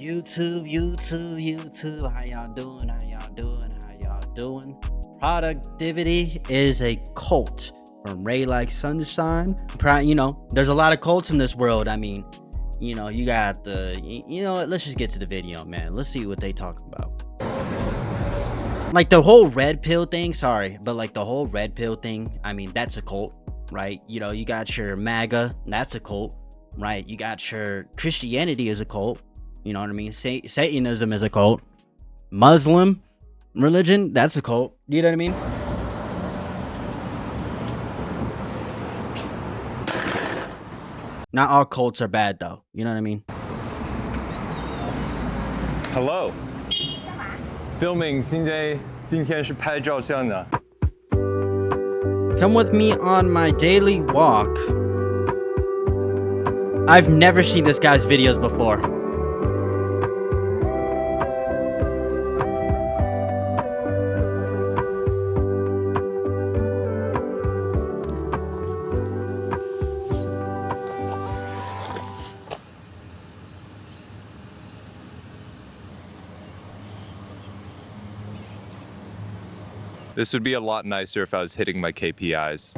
YouTube, how y'all doing? Productivity is a cult from Ray Like Sunshine. There's a lot of cults in this world. I mean, you got let's just get to the video, man. Let's see what they talk about. Like the whole red pill thing, I mean, that's a cult, right? You got your MAGA, that's a cult, right? You got your Christianity is a cult. You know what I mean? Satanism is a cult. Muslim religion, that's a cult. You know what I mean? Not all cults are bad, though. You know what I mean? Hello. Filming. 今天是拍照相的。 Come with me on my daily walk. I've never seen this guy's videos before. This would be a lot nicer if I was hitting my KPIs.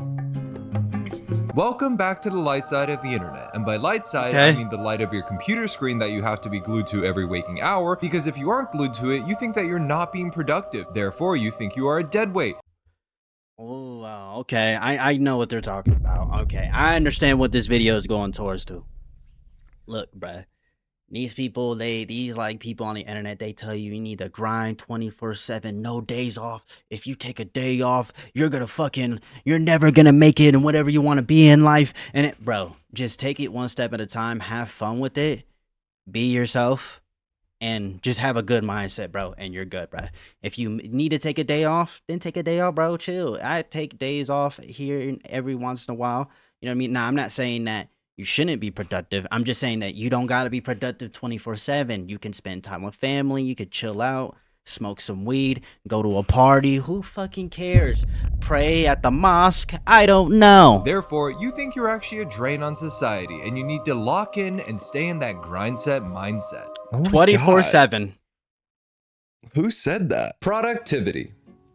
Welcome back to the light side of the internet. And by light side, Okay. I mean the light of your computer screen that you have to be glued to every waking hour, because if you aren't glued to it, you think that you're not being productive. Therefore, you think you are a dead weight. Oh, wow. Okay. I know what they're talking about. Okay. I understand what this video is going towards to. Look, bruh. These people, these people on the internet, they tell you need to grind 24/7, no days off. If you take a day off, you're never gonna make it in whatever you want to be in life. And bro, just take it one step at a time, have fun with it, be yourself, and just have a good mindset, bro, and you're good, bro. If you need to take a day off, then take a day off, bro. Chill. I take days off here and every once in a while. You know what I mean? Now, I'm not saying that you shouldn't be productive. I'm just saying that you don't got to be productive 24/7. You can spend time with family. You could chill out, smoke some weed, go to a party. Who fucking cares? Pray at the mosque. I don't know. Therefore, you think you're actually a drain on society, and you need to lock in and stay in that grind set mindset. 24/7. Who said that? Productivity.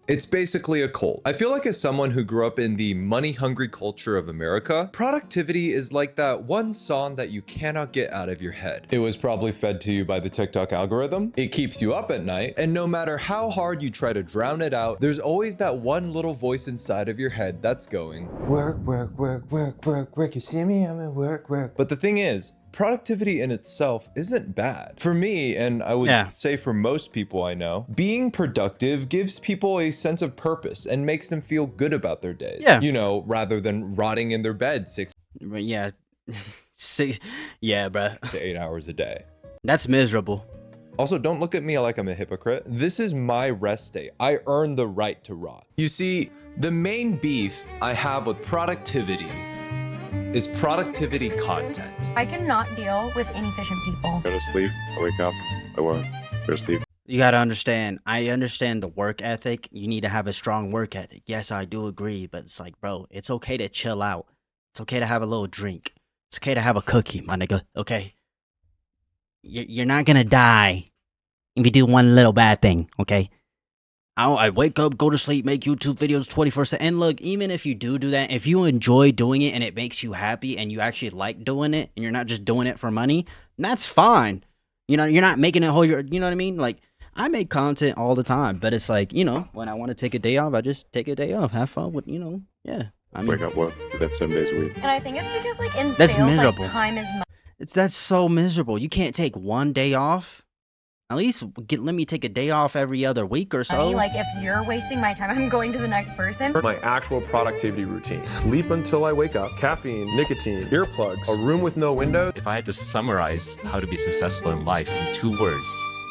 It's basically a cult. I feel like as someone who grew up in the money-hungry culture of America, productivity is like that one song that you cannot get out of your head. It was probably fed to you by the TikTok algorithm. It keeps you up at night, and no matter how hard you try to drown it out, there's always that one little voice inside of your head that's going, work, work, work, work, work, work. You see me? I'm at work, work. But the thing is, productivity in itself isn't bad. For me, and I would say for most people I know, being productive gives people a sense of purpose and makes them feel good about their days. Yeah. Rather than rotting in their bed 6 Yeah. Yeah, bro. to 8 hours a day. That's miserable. Also, don't look at me like I'm a hypocrite. This is my rest day. I earn the right to rot. You see, the main beef I have with productivity is productivity content. I cannot deal with inefficient people. Go to sleep, I wake up, I work, go to sleep. You gotta understand. I understand the work ethic. You need to have a strong work ethic. Yes, I do agree. But it's like, bro, it's okay to chill out. It's okay to have a little drink. It's okay to have a cookie, my nigga. Okay? You're not gonna die if you do one little bad thing, okay? I wake up, go to sleep, make YouTube videos 24/7. And look, even if you do that, if you enjoy doing it and it makes you happy and you actually like doing it and you're not just doing it for money, that's fine. You're not making it whole. You know what I mean? Like, I make content all the time, but it's like, when I want to take a day off, I just take a day off, have fun with, yeah. I mean, Wake up, work, do that 7 days a week. And I think it's because, like, in That's sales, miserable. like, time is money. that's so miserable. You can't take one day off. At least let me take a day off every other week or so. Like, if you're wasting my time, I'm going to the next person. My actual productivity routine. Sleep until I wake up, caffeine, nicotine, earplugs, a room with no window. If I had to summarize how to be successful in life in 2 words,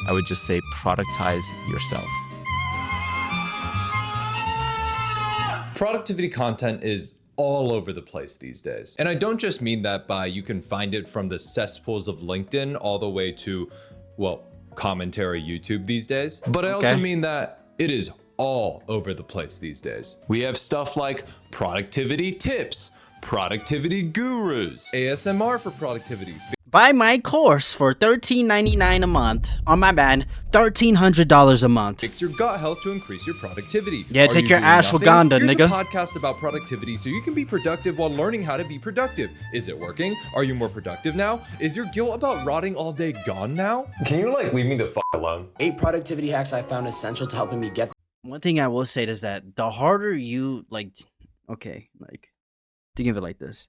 I would just say productize yourself. Productivity content is all over the place these days. And I don't just mean that by you can find it from the cesspools of LinkedIn all the way to, well, commentary YouTube these days. But I also mean that it is all over the place these days. We have stuff like productivity tips, productivity gurus, ASMR for productivity. Buy my course for $13.99 a month. Oh, my bad. $1,300 a month. Fix your gut health to increase your productivity. Yeah, Are take you your doing nothing? ashwagandha, Here's nigga. a podcast about productivity so you can be productive while learning how to be productive. Is it working? Are you more productive now? Is your guilt about rotting all day gone now? Can you like leave me the f alone? 8 productivity hacks I found essential to helping me get One thing I will say is that the harder you, like, okay, like, think of it like this.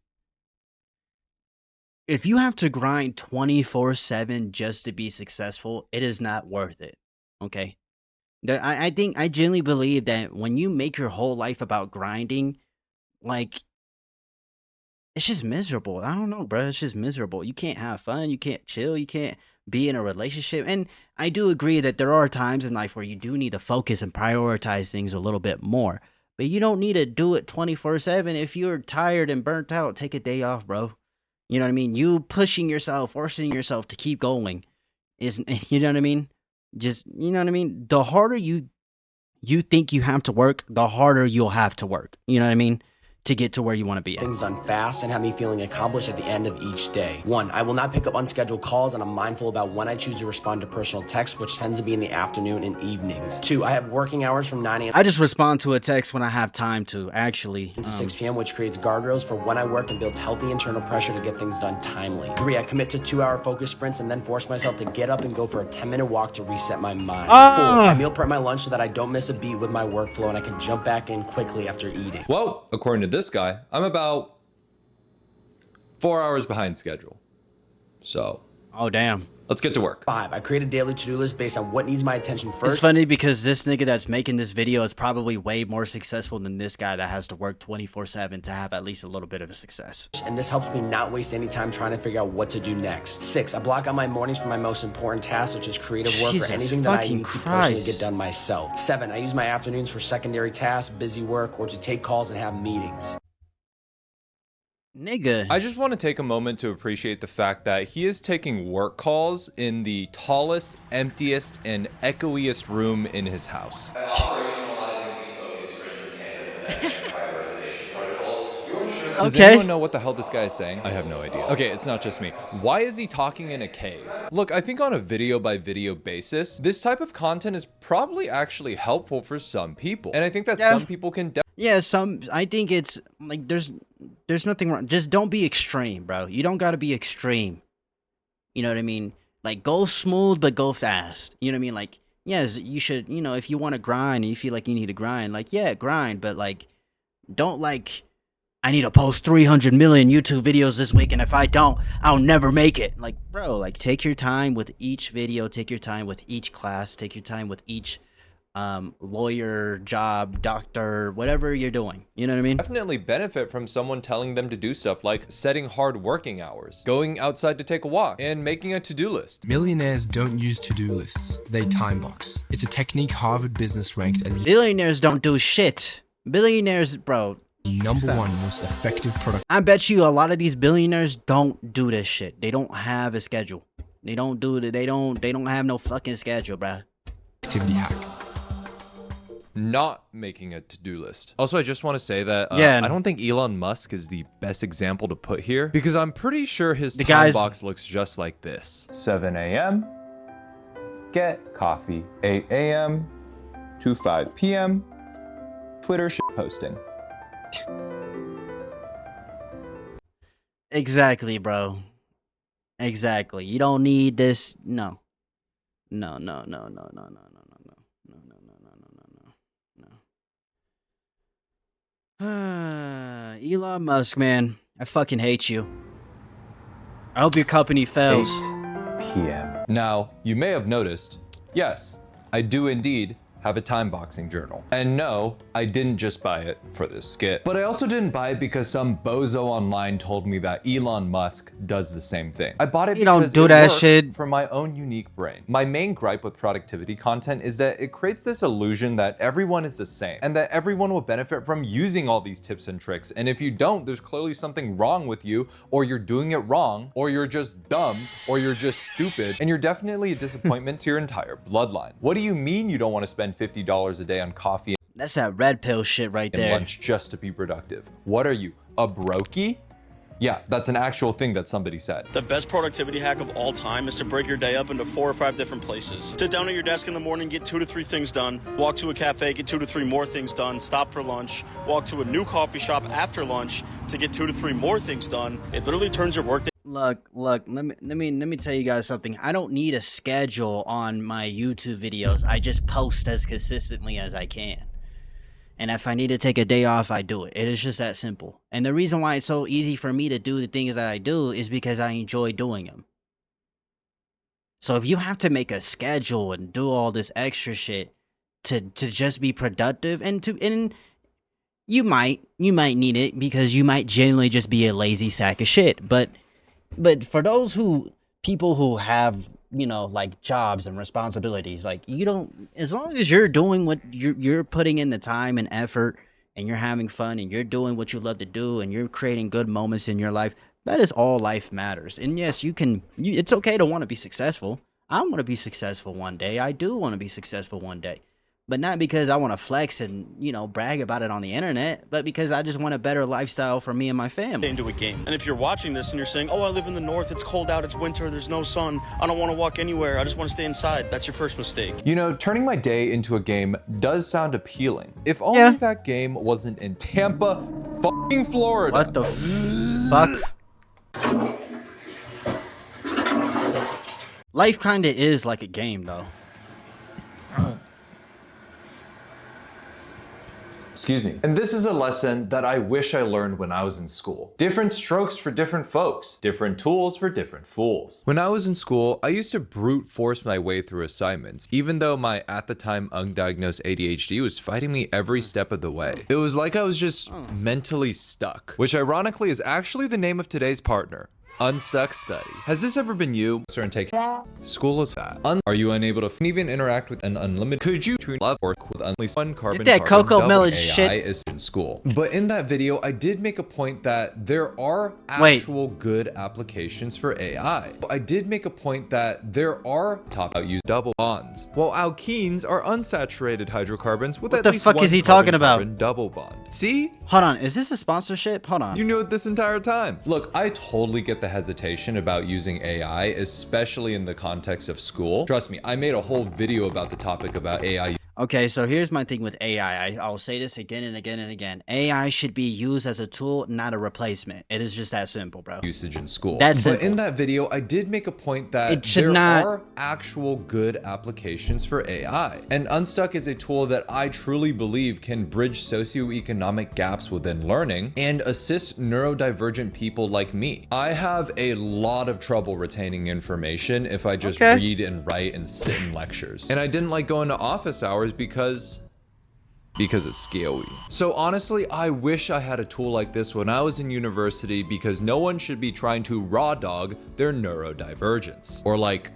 If you have to grind 24/7 just to be successful, it is not worth it. Okay? I think, I genuinely believe that when you make your whole life about grinding, like, it's just miserable. I don't know, bro. It's just miserable. You can't have fun. You can't chill. You can't be in a relationship. And I do agree that there are times in life where you do need to focus and prioritize things a little bit more. But you don't need to do it 24/7. If you're tired and burnt out, take a day off, bro. You know what I mean? You pushing yourself, forcing yourself to keep going is, you know what I mean? Just, you know what I mean? The harder you think you have to work, the harder you'll have to work. You know what I mean? To get to where you want to be at. things done fast and have me feeling accomplished at the end of each day. 1, I will not pick up unscheduled calls, and I'm mindful about when I choose to respond to personal texts, which tends to be in the afternoon and evenings. 2, I have working hours from 9 a.m. I just respond to a text when I have time to, actually. to 6 p.m., which creates guardrails for when I work and builds healthy internal pressure to get things done timely. 3, I commit to 2-hour focus sprints and then force myself to get up and go for a 10-minute walk to reset my mind. 4, I meal prep my lunch so that I don't miss a beat with my workflow and I can jump back in quickly after eating. Well, according to this guy, I'm about 4 hours behind schedule. So, Oh, damn. let's get to work. 5, I create a daily to-do list based on what needs my attention first. It's funny because this nigga that's making this video is probably way more successful than this guy that has to work 24/7 to have at least a little bit of a success. And this helps me not waste any time trying to figure out what to do next. 6, I block out my mornings for my most important tasks, such as creative work Jesus or anything that I fucking need to personally Christ. get done myself. 7, I use my afternoons for secondary tasks, busy work, or to take calls and have meetings. Nigga. I just want to take a moment to appreciate the fact that he is taking work calls in the tallest, emptiest, and echoiest room in his house. Does Okay. anyone know what the hell this guy is saying? I have no idea. Okay, it's not just me. Why is he talking in a cave? Look, I think on a video by video basis, this type of content is probably actually helpful for some people. And I think that some people can Yeah, I think it's like there's nothing wrong. Just don't be extreme, bro. You don't gotta be extreme. You know what I mean? Like, go smooth but go fast. You know what I mean? Like, yes, you should, you know, if you want to grind and you feel like you need to grind, like, yeah, grind, but like, don't like, I need to post 300 million YouTube videos this week, and if I don't, I'll never make it. Like, bro, like, take your time with each video, take your time with each class, take your time with each lawyer, job, doctor, whatever you're doing. You know what I mean? definitely benefit from someone telling them to do stuff like setting hard working hours, going outside to take a walk, and making a to-do list. Millionaires don't use to-do lists, they time box. It's a technique Harvard Business ranked as the Billionaires don't do shit. Billionaires, bro. #1 most effective I bet you a lot of these billionaires don't do this shit. They don't have a schedule. They don't do it. They don't have no fucking schedule, bruh. productivity hack. Not making a to-do list. Also, I just want to say that Yeah. I don't think Elon Musk is the best example to put here because I'm pretty sure his The time guy's- box looks just like this. 7 a.m. Get coffee. 8 a.m. to 5 p.m. Twitter shit posting. Exactly, bro. Exactly. You don't need this. No. No, no, no, no, no, no, no, no, no, no, no, no, no, no, no, no. Elon Musk, man. I fucking hate you. I hope your company 8 fails. p.m. Now, you may have noticed, yes, I do indeed have a time boxing journal. And no, I didn't just buy it for this skit, but I also didn't buy it because some bozo online told me that Elon Musk does the same thing. I bought it You don't because do it that worked shit. for my own unique brain. My main gripe with productivity content is that it creates this illusion that everyone is the same and that everyone will benefit from using all these tips and tricks. And if you don't, there's clearly something wrong with you, or you're doing it wrong, or you're just dumb, or you're just stupid, and you're definitely a disappointment to your entire bloodline. What do you mean you don't want to spend $50 a day on coffee That's that red pill shit right and there. lunch just to be productive? What are you, a brokey? Yeah, that's an actual thing that somebody said. The best productivity hack of all time is to break your day up into 4 or 5 different places. Sit down at your desk in the morning, get 2 to 3 things done. Walk to a cafe, get 2 to 3 more things done. Stop for lunch. Walk to a new coffee shop after lunch to get 2 to 3 more things done. It literally turns your workday. Look, let me tell you guys something. I don't need a schedule on my YouTube videos. I just post as consistently as I can. And if I need to take a day off, I do it. It is just that simple. And the reason why it's so easy for me to do the things that I do is because I enjoy doing them. So if you have to make a schedule and do all this extra shit to just be productive and you might need it because you might genuinely just be a lazy sack of shit. But for those people who have, you know, like jobs and responsibilities, like you don't, as long as you're doing what you're putting in the time and effort and you're having fun and you're doing what you love to do and you're creating good moments in your life, that is all life matters. And yes, it's okay to want to be successful. I want to be successful one day. I do want to be successful one day. But not because I want to flex and, you know, brag about it on the internet, but because I just want a better lifestyle for me and my family. Into a game. And if you're watching this and you're saying, oh, I live in the north, it's cold out, it's winter, there's no sun, I don't want to walk anywhere, I just want to stay inside, that's your first mistake. You know, turning my day into a game does sound appealing. If only that game wasn't in Tampa, fucking Florida. What the fuck? Life kinda is like a game, though. Excuse me. And this is a lesson that I wish I learned when I was in school. Different strokes for different folks. Different tools for different fools. When I was in school, I used to brute force my way through assignments, even though my at the time undiagnosed ADHD was fighting me every step of the way. It was like I was just mentally stuck, which ironically is actually the name of today's partner. Unstuck study. Has this ever been you? Certain take school is fat. Are you unable to even interact with an unlimited? Could you love or with at least one carbon? Get that Coco Melon shit. Is in school. But in that video, I did make a point that there are actual good applications for AI. I did make a point that there are top out use double bonds, while alkenes are unsaturated hydrocarbons with what at the least fuck one is he talking about? carbon double bond. See? Hold on, is this a sponsorship? Hold on. You knew it this entire time. Look, I totally get the hesitation about using AI, especially in the context of school. Trust me, I made a whole video about the topic about AI. Okay, so here's my thing with AI. I'll say this again and again and again. AI should be used as a tool, not a replacement. It is just that simple, bro. Usage in school. That's But in that video, I did make a point that there are actual good applications for AI. And Unstuck is a tool that I truly believe can bridge socioeconomic gaps within learning and assist neurodivergent people like me. I have a lot of trouble retaining information if I just read and write and sit in lectures. And I didn't like going to office hours because it's scary. So honestly, I wish I had a tool like this when I was in university because no one should be trying to raw dog their neurodivergence or like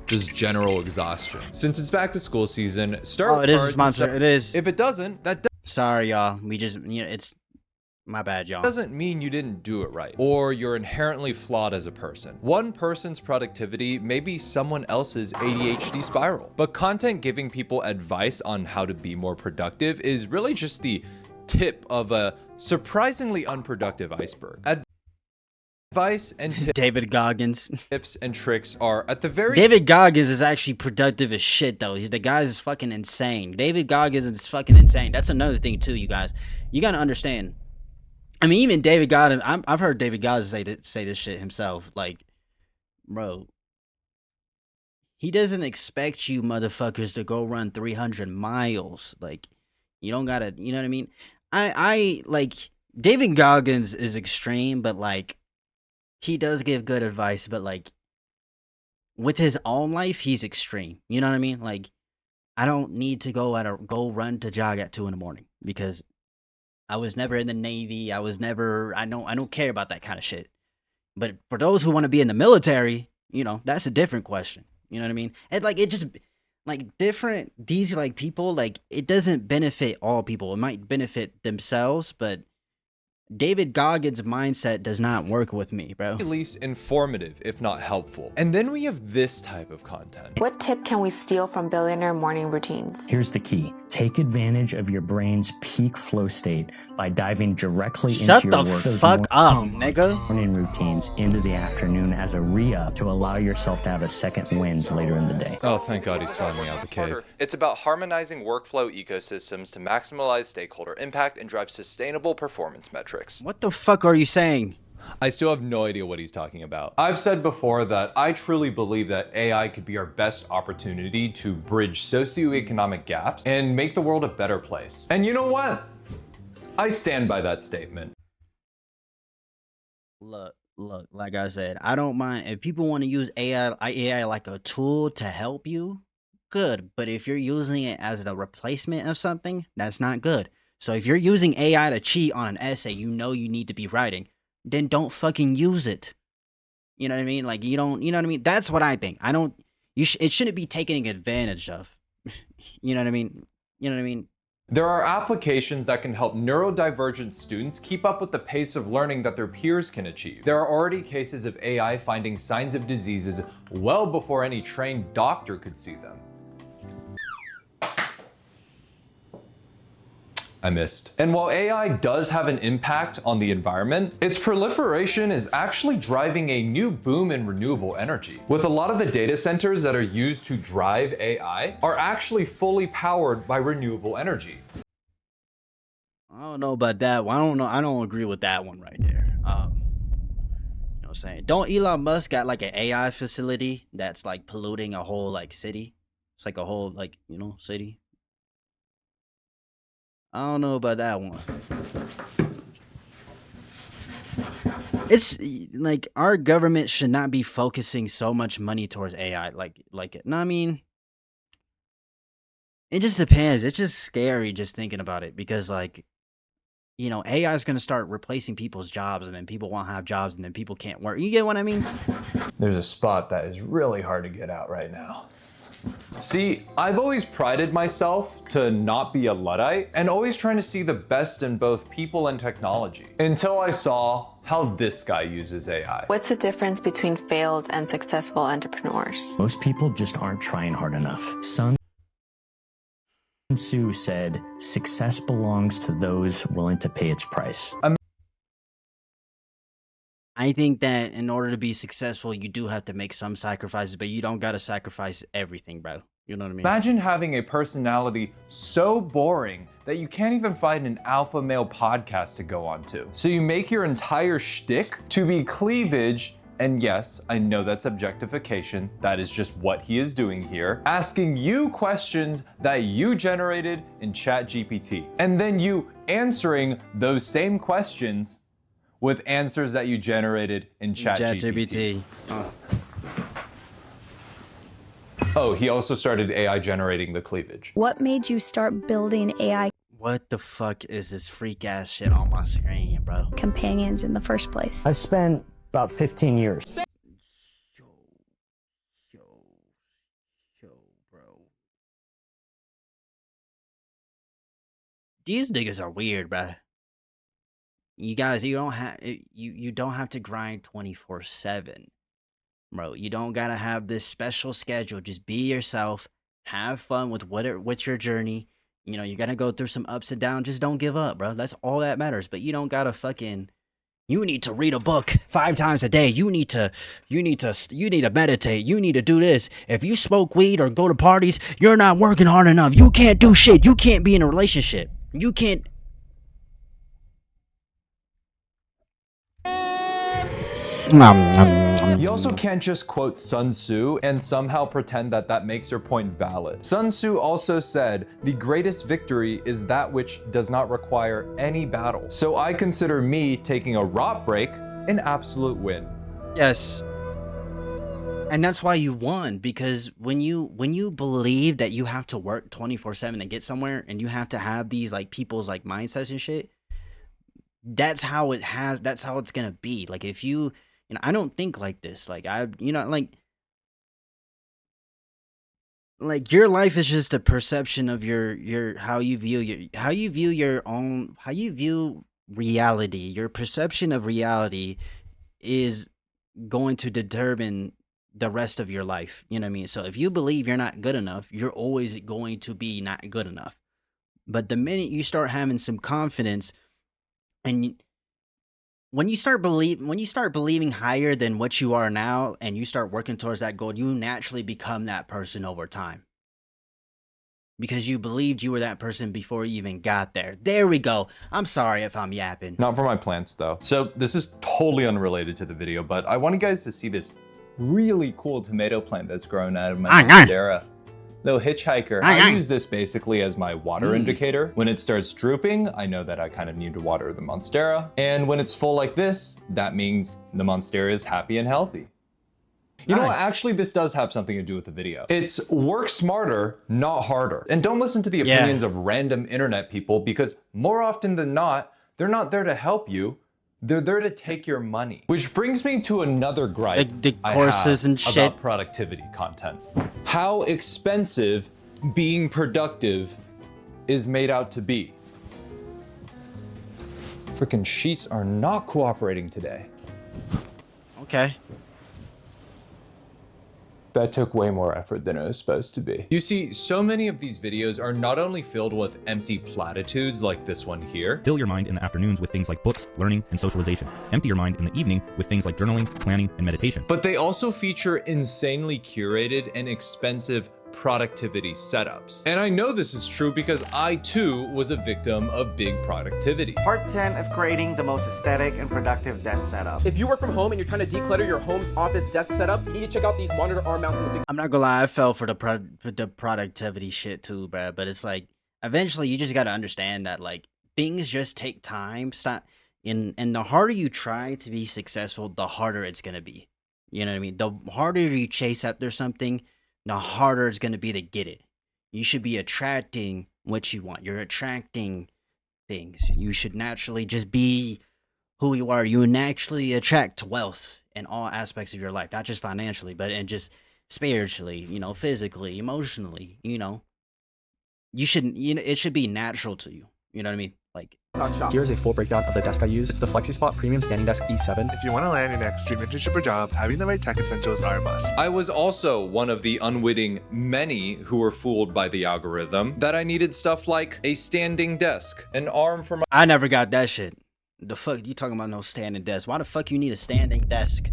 just general exhaustion. Since it's back to school season, start it is a sponsor. It is. If it doesn't, that sorry y'all. We just, you know, it's my bad, y'all. Doesn't mean you didn't do it right or you're inherently flawed as a person. One person's productivity may be someone else's ADHD spiral, but content giving people advice on how to be more productive is really just the tip of a surprisingly unproductive iceberg. Advice and David Goggins tips and tricks are at the very David Goggins is actually productive as shit though. The guy's is fucking insane. David Goggins is fucking insane. That's another thing too, you guys. You gotta understand. I mean, even David Goggins, I've heard David Goggins say this shit himself. Like, bro, he doesn't expect you motherfuckers to go run 300 miles. Like, you don't gotta, you know what I mean? I like, David Goggins is extreme, but like, he does give good advice, but like, with his own life, he's extreme. You know what I mean? Like, I don't need to go run to jog at 2 in the morning because I was never in the Navy. I don't care about that kind of shit. But for those who want to be in the military, you know, that's a different question. You know what I mean? And like, it just, like, these like people, like, it doesn't benefit all people. It might benefit themselves, but David Goggins' mindset does not work with me, bro. At least informative, if not helpful. And then we have this type of content. What tip can we steal from billionaire morning routines? Here's the key. Take advantage of your brain's peak flow state by diving directly Shut into your the work. fuck up, nigga. Morning routines into the afternoon as a re-up to allow yourself to have a second wind later in the day. Oh, thank God he's finally out of the cave. It's about harmonizing workflow ecosystems to maximize stakeholder impact and drive sustainable performance metrics. What the fuck are you saying? I still have no idea what he's talking about. I've said before that I truly believe that AI could be our best opportunity to bridge socioeconomic gaps and make the world a better place. And you know what? I stand by that statement. Look, like I said, I don't mind if people want to use AI like a tool to help you, good. But if you're using it as a replacement of something, that's not good. So if you're using AI to cheat on an essay you know you need to be writing, then don't fucking use it. You know what I mean? Like you know what I mean? That's what I think. It shouldn't be taken advantage of. You know what I mean? You know what I mean? There are applications that can help neurodivergent students keep up with the pace of learning that their peers can achieve. There are already cases of AI finding signs of diseases well before any trained doctor could see them. I missed. And while AI does have an impact on the environment, its proliferation is actually driving a new boom in renewable energy. With a lot of the data centers that are used to drive AI are actually fully powered by renewable energy. I don't know about that one. I don't know. I don't agree with that one right there. You know what I'm saying? Don't Elon Musk got like an AI facility that's like polluting a whole like city? It's like a whole like, you know, city. I don't know about that one. It's like our government should not be focusing so much money towards AI. Like it. No, I mean, it just depends. It's just scary just thinking about it because like, you know, AI is going to start replacing people's jobs and then people won't have jobs and then people can't work. You get what I mean? There's a spot that is really hard to get out right now. See, I've always prided myself to not be a Luddite and always trying to see the best in both people and technology. Until I saw how this guy uses AI. What's the difference between failed and successful entrepreneurs? Most people just aren't trying hard enough. Sun Tzu said, success belongs to those willing to pay its price. I think that in order to be successful, you do have to make some sacrifices, but you don't got to sacrifice everything, bro. You know what I mean? Imagine having a personality so boring that you can't even find an alpha male podcast to go on to. So you make your entire shtick to be cleavage. And yes, I know that's objectification. That is just what he is doing here. Asking you questions that you generated in ChatGPT. And then you answering those same questions with answers that you generated in ChatGPT. Oh, he also started AI generating the cleavage. What made you start building AI What the fuck is this freak ass shit on my screen, bro? companions in the first place? I spent about 15 years. Yo, bro. These niggas are weird, bro. You guys, you don't have to grind 24/7, bro. You don't gotta have this special schedule. Just be yourself. Have fun with what's your journey. You know, you're gonna go through some ups and downs. Just don't give up, bro. That's all that matters. But you don't gotta fucking. You need to read a book 5 times a day. You need to meditate. You need to do this. If you smoke weed or go to parties, you're not working hard enough. You can't do shit. You can't be in a relationship. You can't. You also can't just quote Sun Tzu and somehow pretend that that makes your point valid. Sun Tzu also said, the greatest victory is that which does not require any battle. So I consider me taking a rot break an absolute win. Yes. And that's why you won, because when you believe that you have to work 24/7 to get somewhere and you have to have these like people's like mindsets and shit, that's how it's gonna be. Like if you I don't think like this. Like like your life is just a perception of your how you view reality, your perception of reality is going to determine the rest of your life. You know what I mean? So if you believe you're not good enough, you're always going to be not good enough. But the minute you start having some confidence, and when you start believing higher than what you are now, and you start working towards that goal, you naturally become that person over time. Because you believed you were that person before you even got there. There we go. I'm sorry if I'm yapping. Not for my plants though. So this is totally unrelated to the video, but I want you guys to see this really cool tomato plant that's grown out of my monstera. Little hitchhiker. I use this basically as my water indicator. When it starts drooping, I know that I kind of need to water the monstera. And when it's full like this, that means the monstera is happy and healthy. You know what? Actually, this does have something to do with the video. It's work smarter, not harder. And don't listen to the opinions of random internet people, because more often than not, they're not there to help you. They're there to take your money. Which brings me to another gripe the courses and shit about productivity content. How expensive being productive is made out to be. Freaking sheets are not cooperating today. Okay. That took way more effort than it was supposed to be. You see, so many of these videos are not only filled with empty platitudes like this one here. Fill your mind in the afternoons with things like books, learning, and socialization. Empty your mind in the evening with things like journaling, planning, and meditation. But they also feature insanely curated and expensive productivity setups. And I know this is true because I too was a victim of big productivity. Part 10 of creating the most aesthetic and productive desk setup. If you work from home and you're trying to declutter your home office desk setup, you need to check out these monitor arm mounts. I'm not gonna lie, I fell for the productivity shit too, bro. But it's like, eventually you just gotta understand that like things just take time. And the harder you try to be successful, the harder it's gonna be. You know what I mean? The harder you chase after something, the harder it's going to be to get it. You should be attracting what you want. You're attracting things. You should naturally just be who you are. You naturally attract wealth in all aspects of your life, not just financially, but and just spiritually, you know, physically, emotionally, you know. You shouldn't, you know, it should be natural to you. You know what I mean? Like, here's a full breakdown of the desk I use. It's the FlexiSpot Premium Standing Desk E7. If you want to land your next dream internship or job, having the right tech essentials are a must. I was also one of the unwitting many who were fooled by the algorithm that I needed stuff like a standing desk, an arm for my— I never got that shit. The fuck you talking about? No standing desk? Why the fuck you need a standing desk?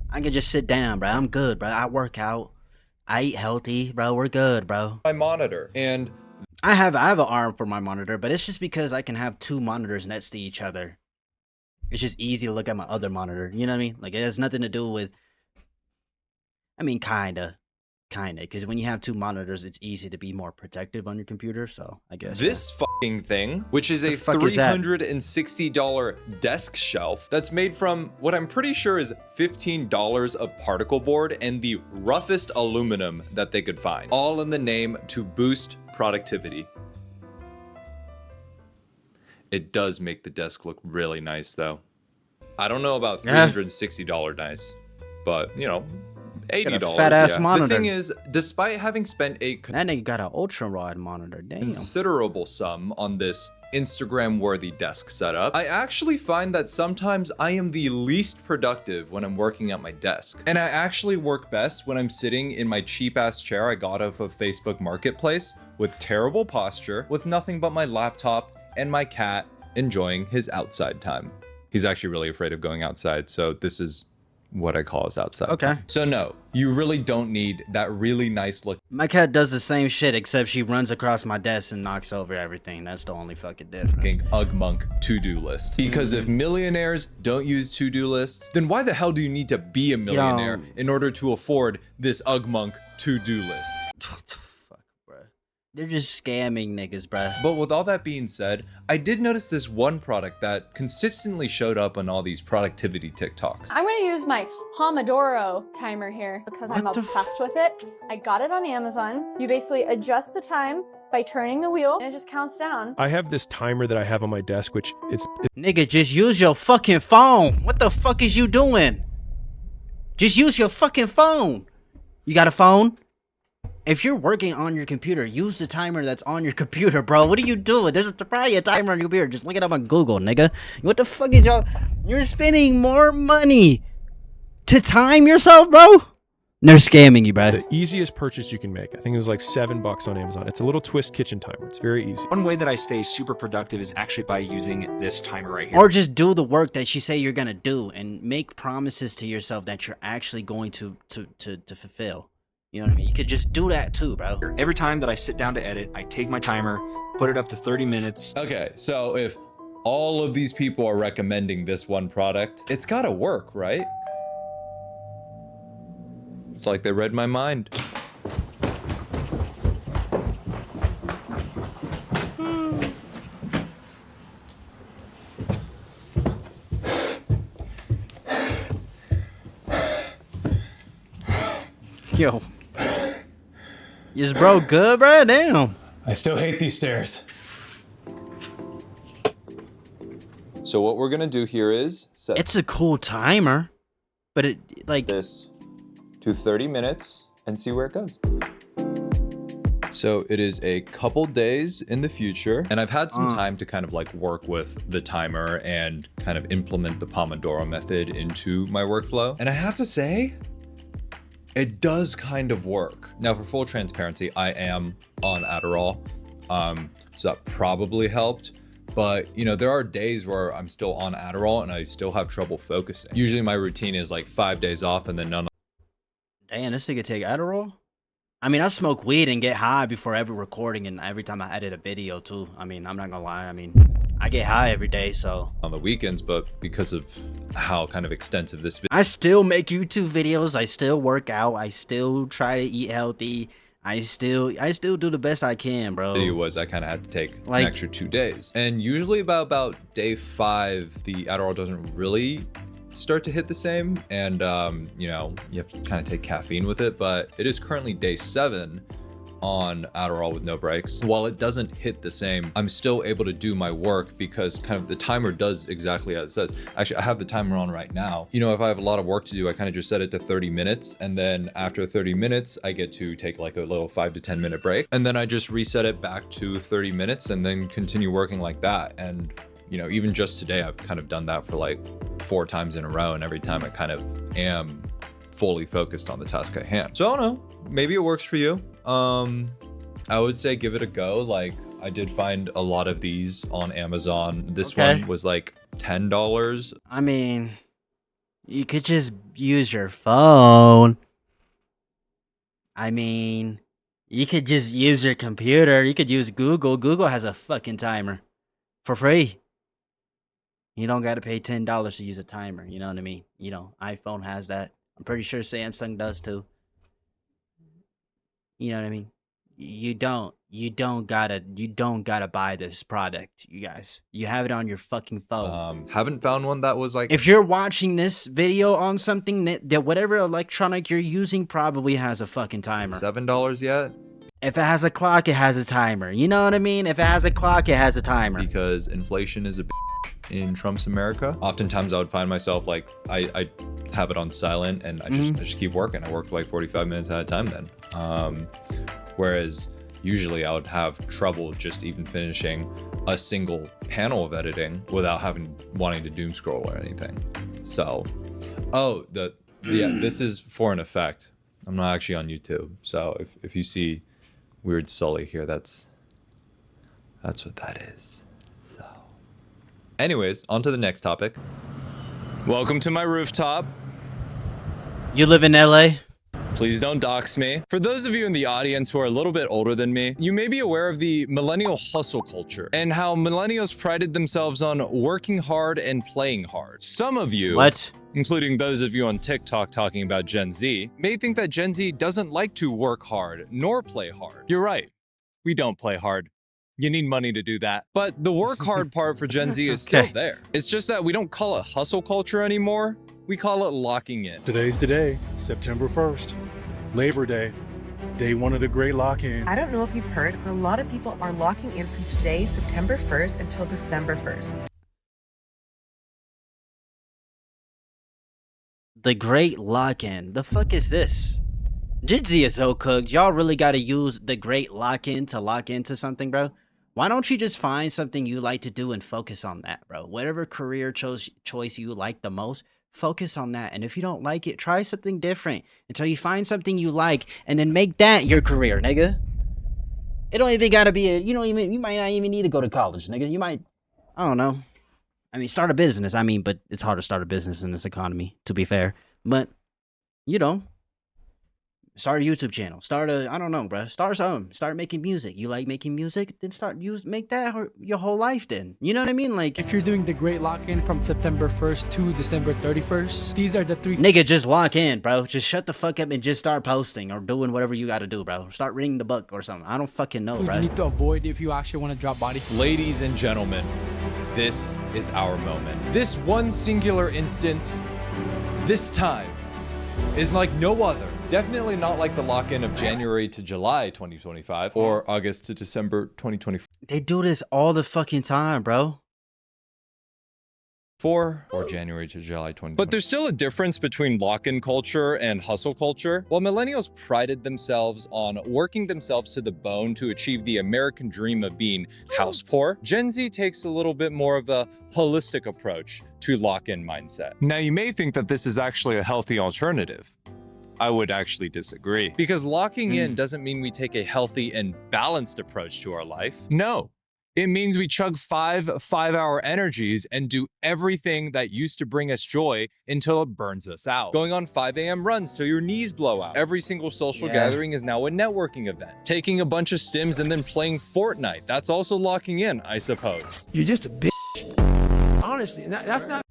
I can just sit down, bro. I'm good, bro. I work out. I eat healthy, bro. We're good, bro. My monitor. And I have an arm for my monitor, but it's just because I can have two monitors next to each other. It's just easy to look at my other monitor. You know what I mean? Like, it has nothing to do with, I mean, kinda, because when you have two monitors, it's easy to be more protective on your computer. So I guess this fucking thing, which is a $360 desk shelf that's made from what I'm pretty sure is $15 of particle board and the roughest aluminum that they could find, all in the name to boost productivity. It does make the desk look really nice though. I don't know about $360 nice, but you know, $80. Fat ass monitor. The thing is, despite having spent a that nigga got an ultra wide monitor, damn, considerable sum on this Instagram worthy desk setup, I actually find that sometimes I am the least productive when I'm working at my desk. And I actually work best when I'm sitting in my cheap ass chair I got off of Facebook Marketplace with terrible posture, with nothing but my laptop and my cat enjoying his outside time. He's actually really afraid of going outside, so this is what I call his outside. Okay. So no, you really don't need that really nice look. My cat does the same shit, except she runs across my desk and knocks over everything. That's the only fucking difference. Ugg monk to-do list. Because if millionaires don't use to-do lists, then why the hell do you need to be a millionaire in order to afford this Ugg monk to-do list? They're just scamming niggas, bruh. But with all that being said, I did notice this one product that consistently showed up on all these productivity TikToks. I'm gonna use my Pomodoro timer here because I'm obsessed with it. I got it on Amazon. You basically adjust the time by turning the wheel and it just counts down. I have this timer that I have on my desk, which Nigga, just use your fucking phone. What the fuck is you doing? Just use your fucking phone. You got a phone? If you're working on your computer, use the timer that's on your computer, bro. What are you doing? There's probably a timer on your computer. Just look it up on Google, nigga. What the fuck is y'all? You're spending more money to time yourself, bro? They're scamming you, bro. The easiest purchase you can make. I think it was like $7 on Amazon. It's a little twist kitchen timer. It's very easy. One way that I stay super productive is actually by using this timer right here. Or just do the work that you say you're gonna do and make promises to yourself that you're actually going to fulfill. You know what I mean? You could just do that too, bro. Every time that I sit down to edit, I take my timer, put it up to 30 minutes. Okay, so if all of these people are recommending this one product, it's gotta work, right? It's like they read my mind. Yo. Is bro good, bro? Damn. I still hate these stairs. So what we're gonna do here is set It's a cool timer, but it like this to 30 minutes and see where it goes. So it is a couple days in the future, and I've had some time to kind of like work with the timer and kind of implement the Pomodoro method into my workflow. And I have to say, it does kind of work. Now, for full transparency, I am on Adderall, so that probably helped. But, you know, there are days where I'm still on Adderall and I still have trouble focusing. Usually my routine is like 5 days off and then none. Damn, this nigga take Adderall? I mean, I smoke weed and get high before every recording and every time I edit a video too. I mean, I'm not gonna lie. I mean, I get high every day, so. On the weekends, but because of how kind of extensive this video. I still make YouTube videos. I still work out. I still try to eat healthy. I still do the best I can, bro. Video was I kind of had to take an extra 2 days. And usually about day 5, the Adderall doesn't really start to hit the same. And, you know, you have to kind of take caffeine with it. But it is currently day 7 on Adderall with no breaks. While it doesn't hit the same, I'm still able to do my work because kind of the timer does exactly as it says. Actually, I have the timer on right now. You know, if I have a lot of work to do, I kind of just set it to 30 minutes. And then after 30 minutes, I get to take like a little 5 to 10 minute break. And then I just reset it back to 30 minutes and then continue working like that. And, you know, even just today, I've kind of done that for like 4 times in a row. And every time I kind of am fully focused on the task at hand. So I don't know, maybe it works for you. I would say give it a go. Like, I did find a lot of these on Amazon. This one was like $10. I mean, you could just use your phone. I mean, you could just use your computer. You could use Google. Google has a fucking timer for free. You don't got to pay $10 to use a timer. You know what I mean? You know, iPhone has that. I'm pretty sure Samsung does too. You know what I mean? You don't gotta buy this product, you guys. You have it on your fucking phone. Haven't found one that was like. If you're watching this video on something that whatever electronic you're using probably has a fucking timer. $7 yet? If it has a clock, it has a timer. You know what I mean? If it has a clock, it has a timer. Because inflation is a in Trump's America. Oftentimes I would find myself like, I have it on silent and I just keep working. I worked like 45 minutes at a time then. Whereas usually I would have trouble just even finishing a single panel of editing without wanting to doom scroll or anything. So, this is for an effect. I'm not actually on YouTube. So if you see weird Sully here, that's what that is. Anyways, on to the next topic. Welcome to my rooftop. You live in LA? Please don't dox me. For those of you in the audience who are a little bit older than me, you may be aware of the millennial hustle culture and how millennials prided themselves on working hard and playing hard. Some of you, including those of you on TikTok talking about Gen Z, may think that Gen Z doesn't like to work hard nor play hard. You're right. We don't play hard. You need money to do that. But the work hard part for Gen Z is still there. It's just that we don't call it hustle culture anymore. We call it locking in. Today's the day, September 1st, Labor Day, day 1 of the great lock-in. I don't know if you've heard, but a lot of people are locking in from today, September 1st, until December 1st. The great lock-in. The fuck is this? Gen Z is so cooked. Y'all really got to use the great lock-in to lock into something, bro. Why don't you just find something you like to do and focus on that, bro? Whatever career choice you like the most, focus on that. And if you don't like it, try something different until you find something you like, and then make that your career, nigga. It don't even gotta be you might not even need to go to college, nigga. You might, I don't know. I mean, start a business. I mean, but it's hard to start a business in this economy, to be fair. But, you know, start a YouTube channel. I don't know, bro. Start something. Start making music. You like making music? Then make that your whole life then. You know what I mean? Like, if you're doing the great lock-in from September 1st to December 31st, these are the 3... Nigga, just lock in, bro. Just shut the fuck up and just start posting or doing whatever you gotta do, bro. Start reading the book or something. I don't fucking know, bro. You need to avoid if you actually want to drop body. Ladies and gentlemen, this is our moment. This one singular instance, this time, is like no other. Definitely not like the lock-in of January to July 2025 or August to December 2024. They do this all the fucking time, bro. Or January to July 2020. But there's still a difference between lock-in culture and hustle culture. While millennials prided themselves on working themselves to the bone to achieve the American dream of being house poor, Gen Z takes a little bit more of a holistic approach to lock-in mindset. Now, you may think that this is actually a healthy alternative. I would actually disagree. Because locking in doesn't mean we take a healthy and balanced approach to our life. No. It means we chug 5-hour energies and do everything that used to bring us joy until it burns us out. Going on 5 a.m. runs till your knees blow out. Every single social gathering is now a networking event. Taking a bunch of stims and then playing Fortnite. That's also locking in, I suppose. You're just a bitch. Honestly, that's not...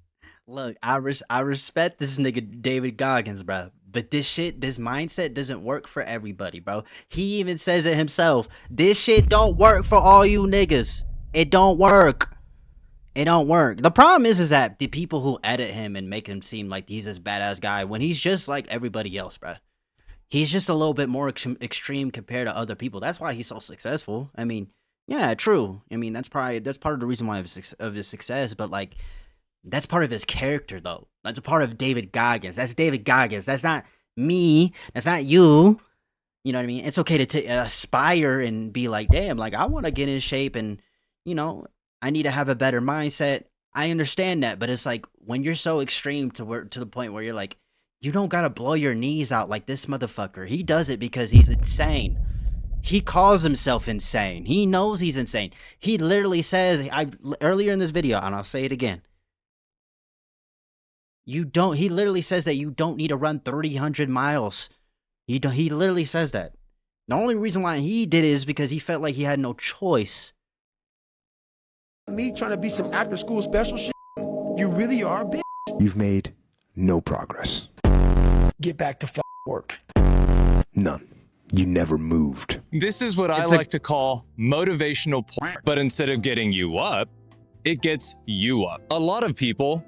Look, I respect this nigga David Goggins, bro. But this mindset doesn't work for everybody, bro. He even says it himself. This shit don't work for all you niggas. It don't work. It don't work. The problem is that the people who edit him and make him seem like he's this badass guy when he's just like everybody else, bro. He's just a little bit more extreme compared to other people. That's why he's so successful. I mean, yeah, true. I mean, that's part of the reason why of his success, but like, that's part of his character, though. That's a part of David Goggins. That's David Goggins. That's not me. That's not you. You know what I mean? It's okay to aspire and be like, damn, like, I want to get in shape and, you know, I need to have a better mindset. I understand that, but it's like, when you're so extreme to the point where you're like, you don't got to blow your knees out like this motherfucker. He does it because he's insane. He calls himself insane. He knows he's insane. He literally says, earlier in this video, and I'll say it again, he literally says that you don't need to run 300 miles. He literally says that. The only reason why he did it is because he felt like he had no choice. Me trying to be some after school special shit. You really are a bitch. You've made no progress. Get back to work. None. You never moved. This is what I like to call motivational porn. But instead of getting you up, it gets you up. A lot of people...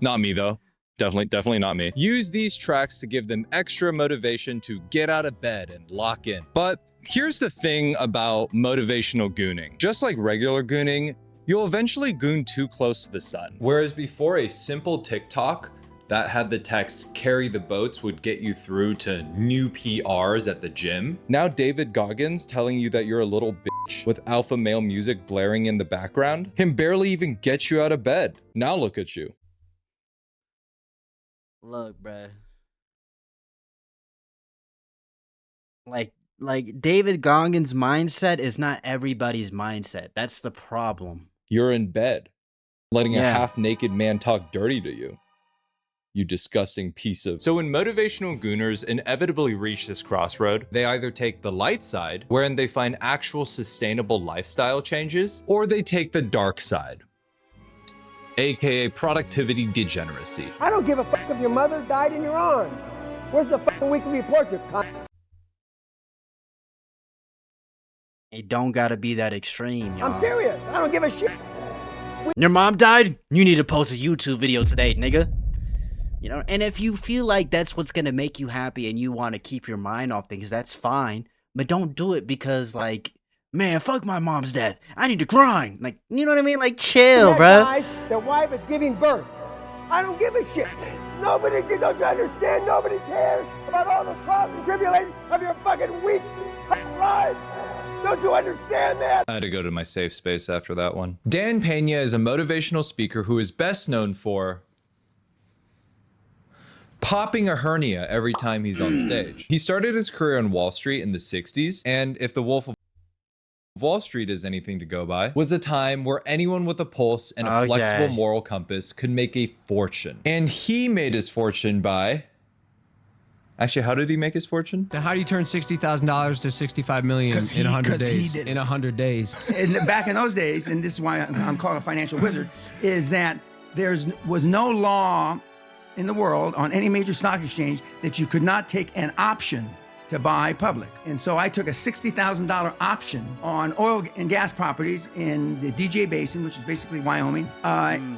Not me, though. Definitely not me. Use these tracks to give them extra motivation to get out of bed and lock in. But here's the thing about motivational gooning. Just like regular gooning, you'll eventually goon too close to the sun. Whereas before, a simple TikTok that had the text "carry the boats" would get you through to new PRs at the gym. Now David Goggins telling you that you're a little bitch with alpha male music blaring in the background can barely even get you out of bed. Now look at you. Look, bruh. Like David Goggins' mindset is not everybody's mindset. That's the problem. You're in bed, letting a half-naked man talk dirty to you. You disgusting piece of... So when motivational gooners inevitably reach this crossroad, they either take the light side, wherein they find actual sustainable lifestyle changes, or they take the dark side, aka productivity degeneracy. I don't give a fuck if your mother died in your arms. Where's the fucking weekly report, you cunt? It don't gotta be that extreme, y'all. I'm serious. I don't give a shit. Your mom died? You need to post a YouTube video today, nigga. You know, and if you feel like that's what's gonna make you happy and you want to keep your mind off things, that's fine. But don't do it because, like, man, fuck my mom's death. I need to grind. Like, you know what I mean? Like, chill, bro. Guys, their wife is giving birth. I don't give a shit. Don't you understand? Nobody cares about all the trials and tribulations of your fucking weak life. Don't you understand that? I had to go to my safe space after that one. Dan Pena is a motivational speaker who is best known for popping a hernia every time he's on stage. He started his career on Wall Street in the 60s, and if the Wolf of Wall Street is anything to go by, was a time where anyone with a pulse and a flexible moral compass could make a fortune. And he made his fortune by... Actually, how did he make his fortune? Then how do you turn $60,000 to $65 million in 100 days? In 100 days. And back in those days, and this is why I'm called a financial wizard, is that there was no law in the world on any major stock exchange that you could not take an option to buy public. And so I took a $60,000 option on oil and gas properties in the DJ Basin, which is basically Wyoming,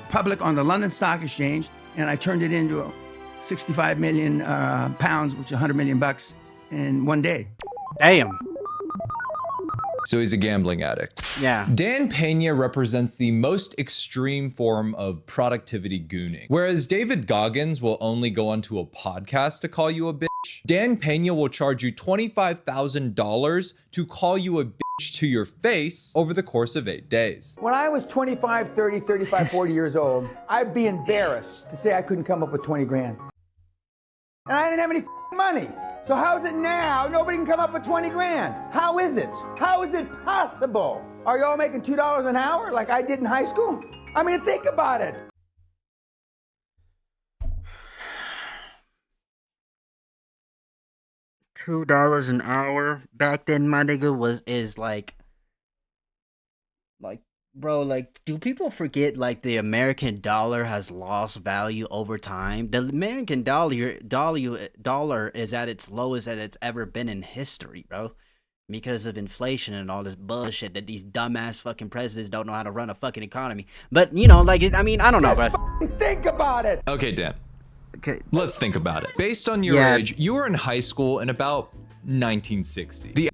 public on the London Stock Exchange, and I turned it into 65 million pounds, which is 100 million bucks in one day. Damn. So he's a gambling addict. Yeah. Dan Pena represents the most extreme form of productivity gooning. Whereas David Goggins will only go onto a podcast to call you a bitch, Dan Pena will charge you $25,000 to call you a bitch to your face over the course of 8 days. When I was 25, 30, 35, 40 years old, I'd be embarrassed to say I couldn't come up with 20 grand. And I didn't have any money. So how is it now nobody can come up with 20 grand? How is it? How is it possible? Are y'all making $2 an hour like I did in high school? I mean, think about it. $2 an hour back then, my nigga, is like, bro, like, do people forget, like, the American dollar has lost value over time? The American dollar is at its lowest that it's ever been in history, bro, because of inflation and all this bullshit that these dumbass fucking presidents don't know how to run a fucking economy. But, you know, like, I mean, I don't know, bro. Think about it. Okay, Dan. Okay. Let's think about it. Based on your age, you were in high school in about 1960. The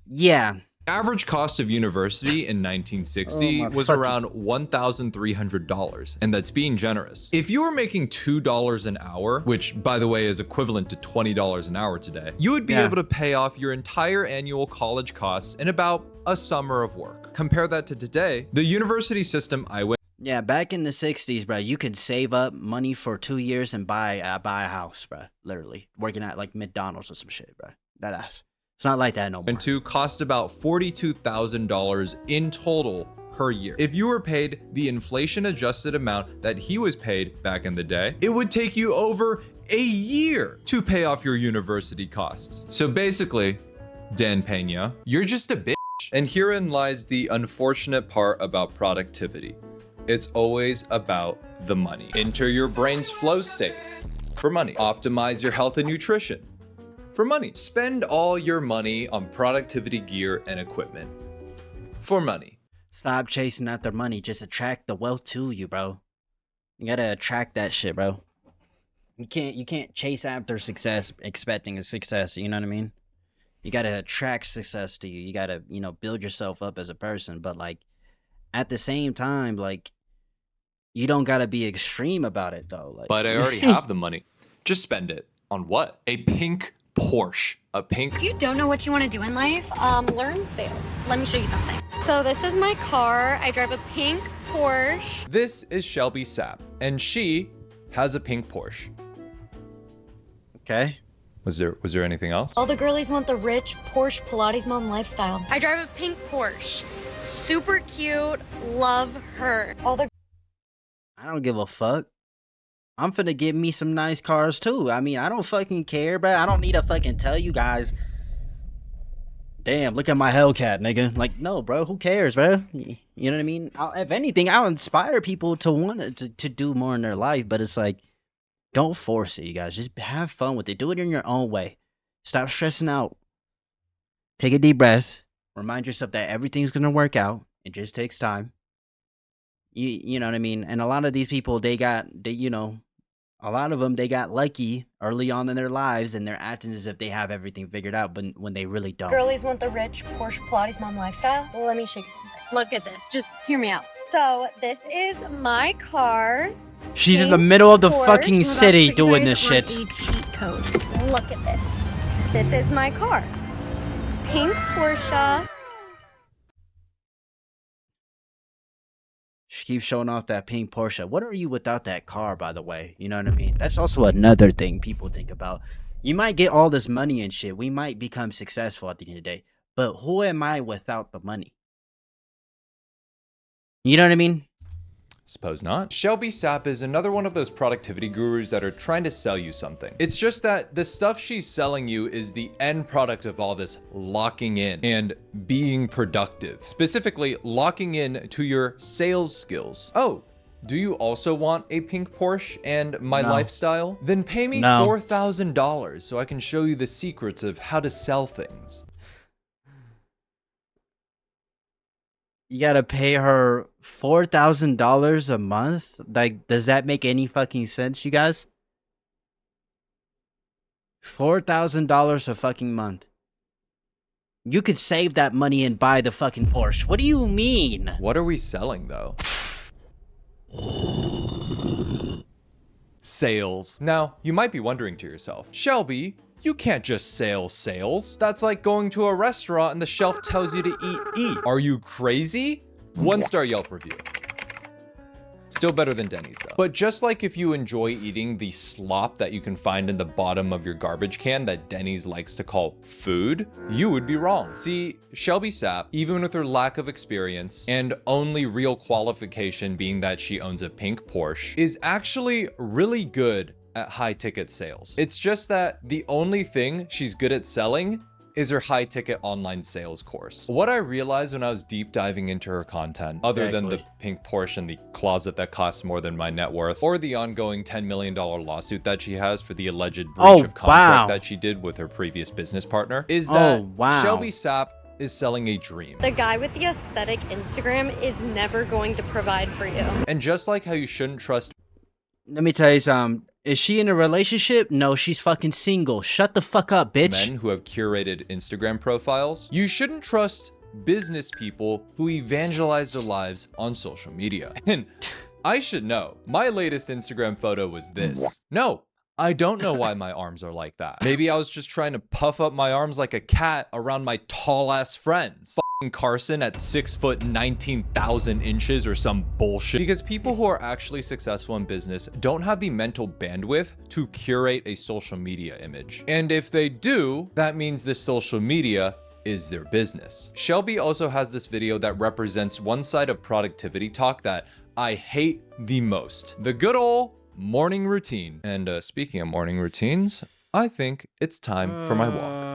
average cost of university in 1960 was around $1,300, and that's being generous. If you were making $2 an hour, which by the way is equivalent to $20 an hour today, you would be able to pay off your entire annual college costs in about a summer of work. Compare that to today, the university system I went. Yeah, back in the 60s, bro, you could save up money for 2 years and buy a house, bro. Literally. Working at, like, McDonald's or some shit, bro. That ass. It's not like that no more. And to cost about $42,000 in total per year. If you were paid the inflation-adjusted amount that he was paid back in the day, it would take you over a year to pay off your university costs. So basically, Dan Pena, you're just a bitch. And herein lies the unfortunate part about productivity. It's always about the money. Enter your brain's flow state for money. Optimize your health and nutrition for money. Spend all your money on productivity gear and equipment for money. Stop chasing after money. Just attract the wealth to you, bro. You gotta attract that shit, bro. You can't chase after success expecting a success, you know what I mean? You gotta attract success to you. You gotta, you know, build yourself up as a person. But, like, at the same time, like, you don't gotta be extreme about it, though. Like, but I already have the money. Just spend it on what? A pink Porsche. A pink. If you don't know what you want to do in life, learn sales. Let me show you something. So this is my car. I drive a pink Porsche. This is Shelby Sapp, and she has a pink Porsche. Okay. Was there anything else? All the girlies want the rich Porsche Pilates mom lifestyle. I drive a pink Porsche. Super cute. Love her. I don't give a fuck. I'm finna get me some nice cars too. I mean, I don't fucking care, bro. I don't need to fucking tell you guys. Damn, look at my Hellcat, nigga. Like, no, bro. Who cares, bro? You know what I mean? If anything, I'll inspire people to want to do more in their life. But it's like, don't force it, you guys. Just have fun with it. Do it in your own way. Stop stressing out. Take a deep breath. Remind yourself that everything's gonna work out. It just takes time. You know what I mean? And a lot of these people, a lot of them, they got lucky early on in their lives, and they're acting as if they have everything figured out, but when they really don't. Girlies want the rich Porsche Pilates mom lifestyle. Well, let me show you something. Look at this. Just hear me out. So this is my car. She's in the middle of the Porsche. fucking I'm about to city put you doing guys this on shit. a cheat code. Look at this. This is my car. Pink Porsche. She keeps showing off that pink Porsche. What are you without that car, by the way? You know what I mean? That's also another thing people think about. You might get all this money and shit. We might become successful at the end of the day. But who am I without the money? You know what I mean? Suppose not. Shelby Sapp is another one of those productivity gurus that are trying to sell you something. It's just that the stuff she's selling you is the end product of all this locking in and being productive. Specifically, locking in to your sales skills. Oh, do you also want a pink Porsche and my lifestyle? Then pay me $4,000 so I can show you the secrets of how to sell things. You gotta pay her $4,000 a month? Like, does that make any fucking sense, you guys? $4,000 a fucking month. You could save that money and buy the fucking Porsche. What do you mean? What are we selling, though? Sales. Now, you might be wondering to yourself, Shelby, you can't just sell sales. That's like going to a restaurant and the shelf tells you to eat. Are you crazy? 1-star Yelp review. Still better than Denny's though. But just like if you enjoy eating the slop that you can find in the bottom of your garbage can that Denny's likes to call food, you would be wrong. See, Shelby Sapp, even with her lack of experience and only real qualification being that she owns a pink Porsche, is actually really good at high ticket sales. It's just that the only thing she's good at selling is her high ticket online sales course. What I realized when I was deep diving into her content, other than the pink Porsche and the closet that costs more than my net worth, or the ongoing $10 million lawsuit that she has for the alleged breach of contract that she did with her previous business partner, is that Shelby Sapp is selling a dream. The guy with the aesthetic Instagram is never going to provide for you. And just like how you shouldn't trust... Let me tell you something. Is she in a relationship? No, she's fucking single. Shut the fuck up, bitch. Men who have curated Instagram profiles, you shouldn't trust business people who evangelize their lives on social media. And I should know, my latest Instagram photo was this. No, I don't know why my arms are like that. Maybe I was just trying to puff up my arms like a cat around my tall ass friends. Carson at 6 foot 19,000 inches or some bullshit. Because people who are actually successful in business don't have the mental bandwidth to curate a social media image. And if they do, that means this social media is their business. Shelby also has this video that represents one side of productivity talk that I hate the most. The good old morning routine. And speaking of morning routines, I think it's time for my walk.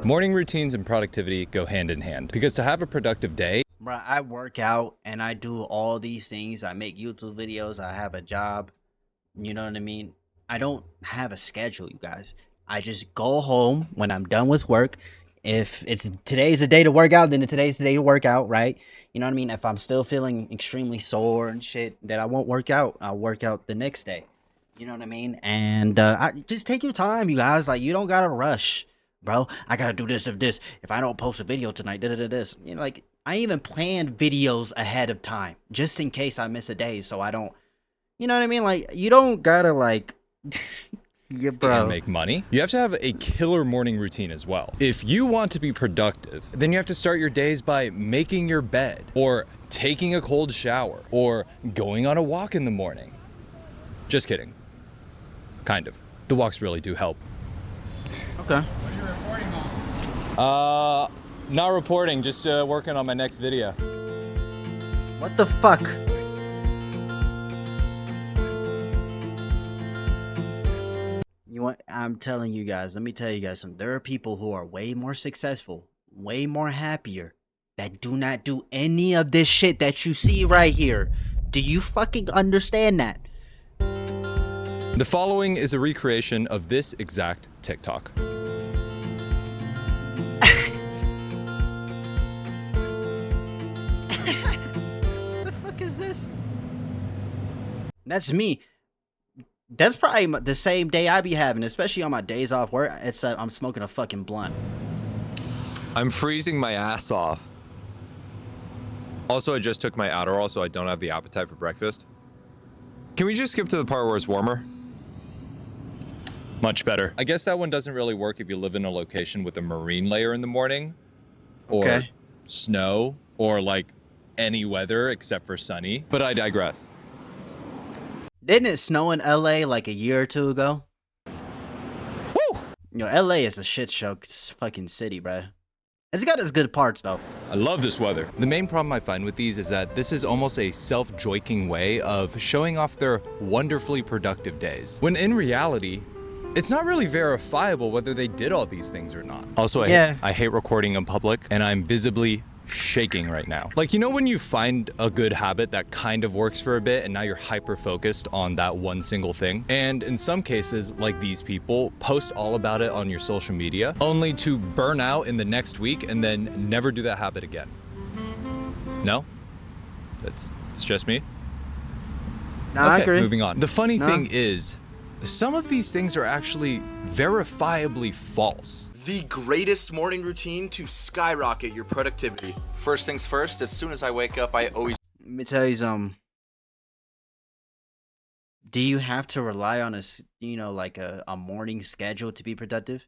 Morning routines and productivity go hand in hand because to have a productive day, Bruh, I work out and I do all these things. I make YouTube videos. I have a job. You know what I mean? I don't have a schedule, you guys. I just go home when I'm done with work. If it's today's the day to work out, then today's the day to work out, right? You know what I mean? If I'm still feeling extremely sore and shit, then I won't work out. I'll work out the next day. You know what I mean? And just take your time, you guys. Like, you don't gotta rush. Bro, I gotta do this if I don't post a video tonight, this. You know, like, I even planned videos ahead of time just in case I miss a day, so I don't, you know what I mean? Like, you don't gotta, like, yeah, bro. And make money. You have to have a killer morning routine as well. If you want to be productive, then you have to start your days by making your bed, or taking a cold shower, or going on a walk in the morning. Just kidding. Kind of. The walks really do help. Okay. Not reporting, just working on my next video. What the fuck? You want? I'm telling you guys, let me tell you guys something. There are people who are way more successful, way more happier, that do not do any of this shit that you see right here. Do you fucking understand that? The following is a recreation of this exact TikTok. That's me. That's probably the same day I be having, especially on my days off work. It's I'm smoking a fucking blunt. I'm freezing my ass off. Also, I just took my Adderall, so I don't have the appetite for breakfast. Can we just skip to the part where it's warmer? Much better. I guess that one doesn't really work if you live in a location with a marine layer in the morning. Or snow, or like any weather except for sunny. But I digress. Didn't it snow in LA like a year or two ago? Woo! You know, LA is a shit show fucking city, bruh. It's got its good parts, though. I love this weather. The main problem I find with these is that this is almost a self-joiking way of showing off their wonderfully productive days. When in reality, it's not really verifiable whether they did all these things or not. Also, I hate recording in public, and I'm visibly shaking right now. Like, you know when you find a good habit that kind of works for a bit and now you're hyper-focused on that one single thing? And in some cases, like these people, post all about it on your social media, only to burn out in the next week and then never do that habit again. No? It's just me? No, I agree. Moving on. The funny thing is, some of these things are actually verifiably false. The greatest morning routine to skyrocket your productivity. First things first, as soon as I wake up, I always... Let me tell you something. Do you have to rely on like a morning schedule to be productive?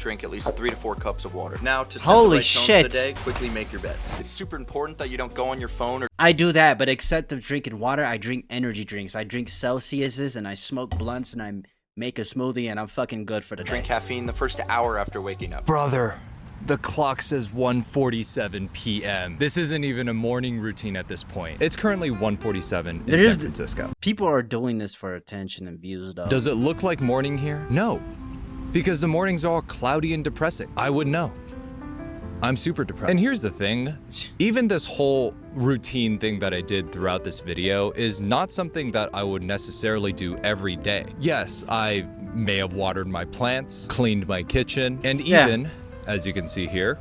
drink at least 3 to 4 cups of water. Now, to set Holy the right tone shit. for the day, quickly make your bed. It's super important that you don't go on your phone or... I do that, but except of drinking water, I drink energy drinks. I drink Celsiuses, and I smoke blunts, and I make a smoothie, and I'm fucking good for the day. Drink caffeine the first hour after waking up. Brother, the clock says 1:47 p.m. This isn't even a morning routine at this point. It's currently 1:47 in San Francisco. People are doing this for attention and views, though. Does it look like morning here? No, because the mornings are all cloudy and depressing. I would know. I'm super depressed. And here's the thing, even this whole routine thing that I did throughout this video is not something that I would necessarily do every day. Yes, I may have watered my plants, cleaned my kitchen, and even, as you can see here,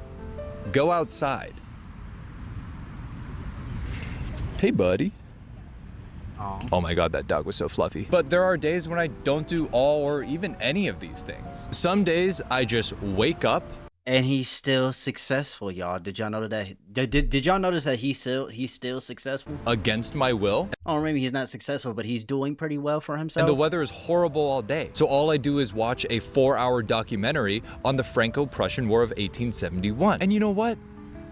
go outside. Hey, buddy. Oh my god, that dog was so fluffy. But there are days when I don't do all or even any of these things. Some days I just wake up. And he's still successful, y'all. Did y'all know that? Did y'all notice that he's still successful? Against my will. Oh, maybe he's not successful, but he's doing pretty well for himself. And the weather is horrible all day. So all I do is watch a 4-hour documentary on the Franco-Prussian War of 1871. And you know what?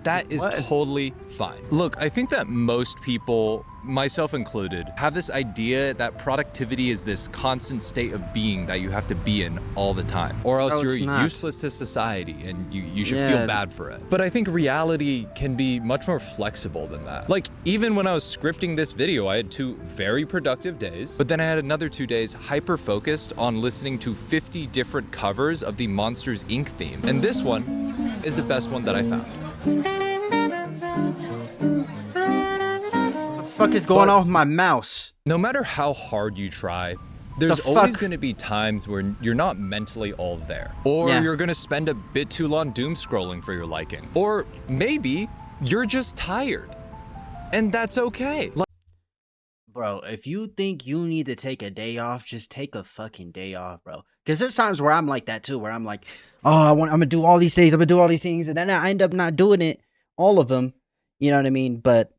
That is totally fine. Look, I think that most people, myself included, have this idea that productivity is this constant state of being that you have to be in all the time, or else you're useless to society and you should feel bad for it. But I think reality can be much more flexible than that. Like, even when I was scripting this video, I had 2 very productive days, but then I had another 2 days hyper-focused on listening to 50 different covers of the Monsters, Inc. theme. And this one is the best one that I found. What the fuck is going on with my mouse? No matter how hard you try, there's always going to be times where you're not mentally all there. Or you're going to spend a bit too long doom scrolling for your liking. Or maybe you're just tired. And that's okay. Bro, if you think you need to take a day off, just take a fucking day off, bro. Because there's times where I'm like that too, where I'm like, oh, I'm gonna do all these things, I'm gonna do all these things, and then I end up not doing it, all of them. You know what I mean? But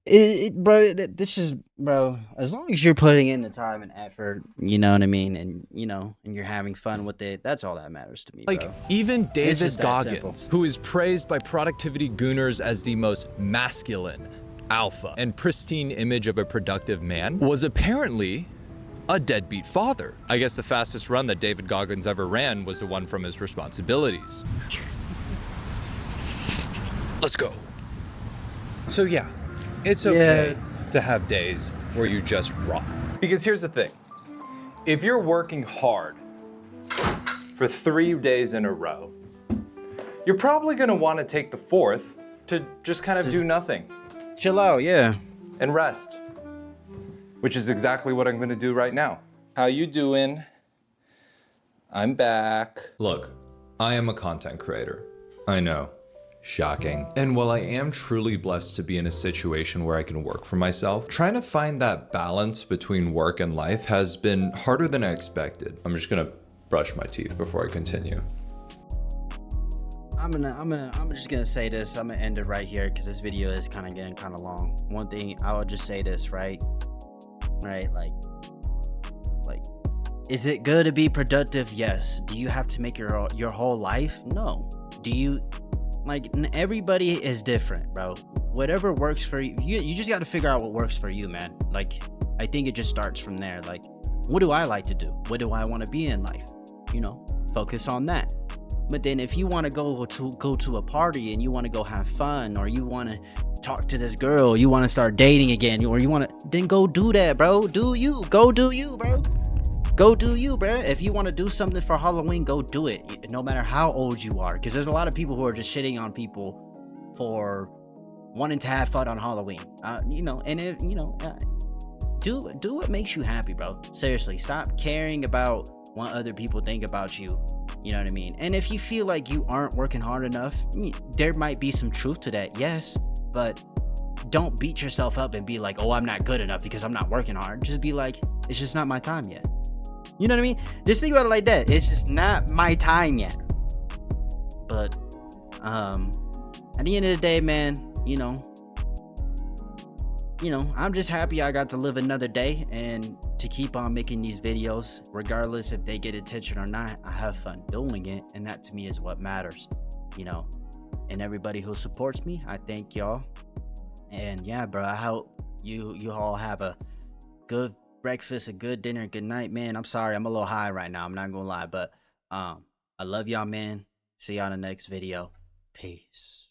this is, bro. As long as you're putting in the time and effort, you know what I mean, and and you're having fun with it, that's all that matters to me. Like, bro. even David Goggins, who is praised by productivity gooners as the most masculine, alpha, and pristine image of a productive man, was apparently a deadbeat father. I guess the fastest run that David Goggins ever ran was the one from his responsibilities. Let's go. So yeah, it's okay to have days where you just rot. Because here's the thing. If you're working hard for 3 days in a row, you're probably gonna want to take the 4th to just kind of do nothing. Chill out, and rest, which is exactly what I'm gonna do right now. How you doing? I'm back. Look, I am a content creator. I know, shocking. And while I am truly blessed to be in a situation where I can work for myself, trying to find that balance between work and life has been harder than I expected. I'm just gonna brush my teeth before I continue. I'm just gonna say this. I'm gonna end it right here because this video is kind of getting kind of long. One thing I would just say this, right, like, is it good to be productive? Yes. Do you have to make your whole life? No. Do you, like, everybody is different, bro. Whatever works for you, you just got to figure out what works for you, man. Like, I think it just starts from there. Like, what do I like to do? What do I want to be in life? You know, focus on that. But then if you want to go to a party and you want to go have fun, or you want to talk to this girl, you want to start dating again, or you want to, then go do that, bro. Do you. Go do you, bro. Go do you, bro. If you want to do something for Halloween, go do it, no matter how old you are. Because there's a lot of people who are just shitting on people for wanting to have fun on Halloween. You know, and if, you know, do what makes you happy, bro. Seriously, stop caring about what other people think about you. You know what I mean? And if you feel like you aren't working hard enough, I mean, there might be some truth to that, yes. But don't beat yourself up and be like, oh, I'm not good enough because I'm not working hard. Just be like, it's just not my time yet. You know what I mean? Just think about it like that. It's just not my time yet. But at the end of the day, man, you know, I'm just happy I got to live another day and to keep on making these videos, regardless if they get attention or not. I have fun doing it, and that to me is what matters, you know. And everybody who supports me, I thank y'all. And yeah, bro, I hope you all have a good breakfast, a good dinner, good night, man. I'm sorry, I'm a little high right now, I'm not gonna lie, but I love y'all, man. See y'all in the next video. Peace.